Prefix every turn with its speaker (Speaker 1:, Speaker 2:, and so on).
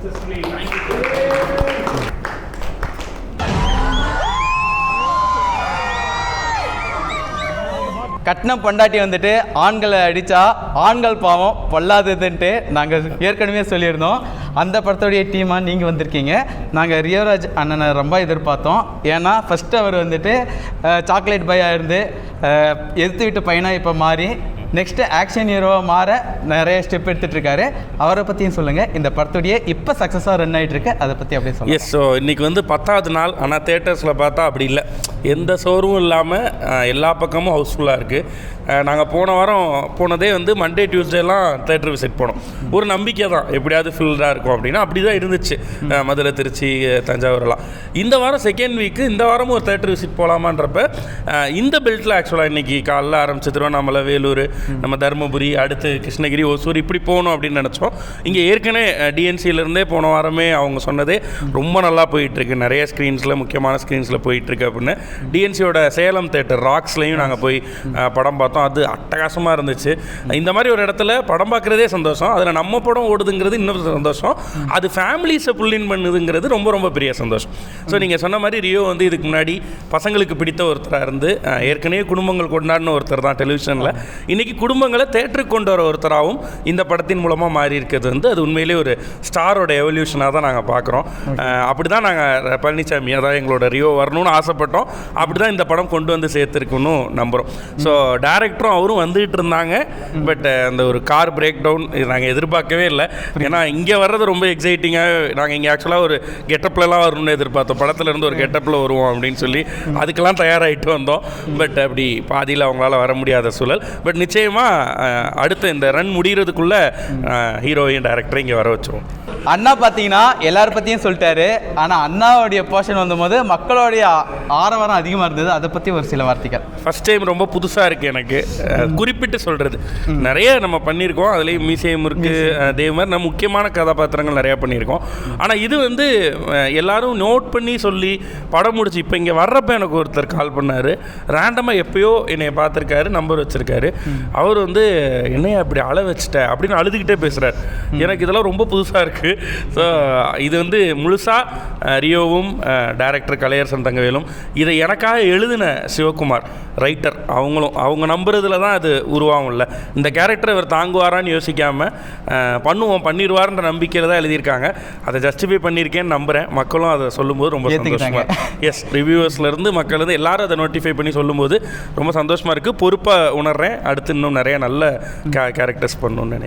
Speaker 1: successfully. Thank you.
Speaker 2: கட்டின பொண்டாட்டி வந்துட்டு ஆண்களை அடித்தா ஆண்கள் பாவம் பொல்லாததுன்ட்டு நாங்கள் ஏற்கனவே சொல்லியிருந்தோம். அந்த படத்துடைய டீமாக நீங்கள் வந்திருக்கீங்க. நாங்கள் ரியோராஜ் அண்ணனை ரொம்ப எதிர்பார்த்தோம். ஏன்னா ஃபஸ்ட்டு அவர் வந்துட்டு சாக்லேட் பாயாக இருந்து எதிர்த்து விட்டு பையனாக இப்போ மாறி நெக்ஸ்ட்டு ஆக்ஷன் ஹீரோவாக மாற நிறைய ஸ்டெப் எடுத்துகிட்ருக்காரு. அவரை பற்றியும் சொல்லுங்கள். இந்த படத்துடைய இப்போ சக்ஸஸாக ரன் ஆகிட்டுருக்கு, அதை பற்றி அப்படியே சொல்லுங்கள்.
Speaker 3: எஸ், ஸோ இன்றைக்கி வந்து 10வது நாள். ஆனால் தேட்டர்ஸில் பார்த்தா அப்படி இல்லை, எந்த சோர்வும் இல்லாமல் எல்லா பக்கமும் ஹவுஸ்ஃபுல்லாக இருக்குது. நாங்கள் போன வாரம் போனதே வந்து மண்டே டியூஸ்டேலாம் தேட்டர் விசிட் போனோம். ஒரு நம்பிக்கை தான் எப்படியாவது ஃபில்டாக இருக்கும் அப்படின்னா அப்படி தான் இருந்துச்சு. மதுரை, திருச்சி, தஞ்சாவூர்லாம். இந்த வாரம் செகண்ட் வீக்கு, இந்த வாரமும் ஒரு தேட்டர் விசிட் போகலாமான்றப்ப இந்த பெல்ட்டில் ஆக்சுவலாக இன்றைக்கி காலைல ஆரம்பிச்சு திருவண்ணாமலை, வேலூர், நம்ம தருமபுரி, அடுத்து கிருஷ்ணகிரி, ஒசூர் இப்படி போகணும் அப்படின்னு நினச்சோம். இங்கே ஏற்கனவே டிஎன்சியிலேருந்தே போன வாரமே அவங்க சொன்னதே ரொம்ப நல்லா போயிட்டுருக்கு, நிறைய ஸ்க்ரீன்ஸில், முக்கியமான ஸ்க்ரீன்ஸில் போயிட்டுருக்கு அப்படின்னு. டிஎன்சியோட சேலம் தேட்டர் ராக்ஸ்லையும் நாங்கள் போய் படம் பார்த்தோம். அது அட்டகாசமாக இருந்துச்சு. இந்த மாதிரி ஒரு இடத்துல படம் பார்க்குறதே சந்தோஷம், அதில் நம்ம படம் ஓடுதுங்கிறது இன்னும் சந்தோஷம். அது ஃபேமிலிஸை புல்லின் பண்ணுதுங்கிறது ரொம்ப ரொம்ப பெரிய சந்தோஷம். ஸோ நீங்கள் சொன்ன மாதிரி ரியோ வந்து இதுக்கு முன்னாடி பசங்களுக்கு பிடித்த ஒருத்தராக இருந்து ஏற்கனவே குடும்பங்கள் கொண்டாடின ஒருத்தர் தான் டெலிவிஷனில். இன்றைக்கி குடும்பங்களை தேட்டருக்கு கொண்டு வர ஒருத்தராகவும் இந்த படத்தின் மூலமாக மாறி இருக்கிறது வந்து அது உண்மையிலே ஒரு ஸ்டாரோட எவல்யூஷனாக தான் நாங்கள் பார்க்குறோம். அப்படி தான் நாங்கள் பழனிசாமி, அதாவது எங்களோட ரியோ வரணும்னு ஆசைப்பட்டோம். அப்படி தான் இந்த படம் கொண்டு வந்து சேர்த்துருக்குன்னு நம்புகிறோம். ஸோ டேரக்டரும் அவரும் வந்துகிட்டு இருந்தாங்க. பட் அந்த ஒரு கார் பிரேக் டவுன் இது நாங்கள் எதிர்பார்க்கவே இல்லை. ஏன்னா இங்கே வர்றது ரொம்ப எக்ஸைட்டிங்காக, நாங்கள் இங்கே ஆக்சுவலாக ஒரு கெட்டப்லலாம் வரணும்னு எதிர்பார்த்தோம். படத்தில் இருந்து ஒரு கெட்டப்பில் வருவோம் அப்படின்னு சொல்லி அதுக்கெல்லாம் தயாராகிட்டு வந்தோம். பட் அப்படி பாதியில் அவங்களால வர முடியாத சூழல். பட் நிச்சயமாக அடுத்த இந்த ரன் முடிகிறதுக்குள்ளே ஹீரோயின் டைரக்டரை இங்கே வர வச்சுருவோம்.
Speaker 2: அண்ணா பார்த்தீங்கன்னா எல்லார பற்றியும் சொல்லிட்டாரு. ஆனால் அண்ணாவுடைய போர்ஷன் வந்தபோது மக்களுடைய ஆரவாரம் அதிகமாக இருந்தது. அதை பற்றி ஒரு சில வார்த்தைகள்.
Speaker 3: ஃபஸ்ட் டைம் ரொம்ப புதுசாக இருக்குது எனக்கு குறிப்பிட்டு சொல்கிறது. நிறைய நம்ம பண்ணியிருக்கோம், அதுலேயும் மீசையம் இருக்குது, அதே மாதிரி நம்ம முக்கியமான கதாபாத்திரங்கள் நிறையா பண்ணியிருக்கோம். ஆனால் இது வந்து எல்லோரும் நோட் பண்ணி சொல்லி படம் முடிச்சு இப்போ இங்கே வர்றப்ப எனக்கு ஒருத்தர் கால் பண்ணார். ரேண்டமாக எப்போயோ என்னை பார்த்துருக்காரு, நம்பர் வச்சுருக்காரு. அவர் வந்து என்னைய அப்படி அழ வச்சுட்ட அப்படின்னு அழுதுகிட்டே பேசுகிறார். எனக்கு இதெல்லாம் ரொம்ப புதுசாக இருக்குது. ஸோ இது வந்து முழுசாக ரியோவும் டைரக்டர் கலையரசன் தங்கவேலும், இதை எனக்காக எழுதின சிவகுமார் ரைட்டர், அவங்க நம்புறதுல தான் அது உருவாகும்ல. இந்த கேரக்டரை இவர் தாங்குவாரான்னு யோசிக்காமல் பண்ணிடுவார்ன்ற நம்பிக்கையில் தான் எழுதியிருக்காங்க. அதை ஜஸ்டிஃபை பண்ணியிருக்கேன்னு நம்புகிறேன். மக்களும் அதை சொல்லும்போது ரொம்ப சந்தோஷமாக, எஸ், ரிவ்யூவர்ஸ்லேருந்து மக்கள் வந்து எல்லாரும் அதை நோட்டிஃபை பண்ணி சொல்லும்போது ரொம்ப சந்தோஷமாக இருக்குது. பொறுப்பாக உணர்றேன். அடுத்து இன்னும் நிறைய நல்ல கேரக்டர்ஸ் பண்ணணும்னு நினைக்கிறேன்.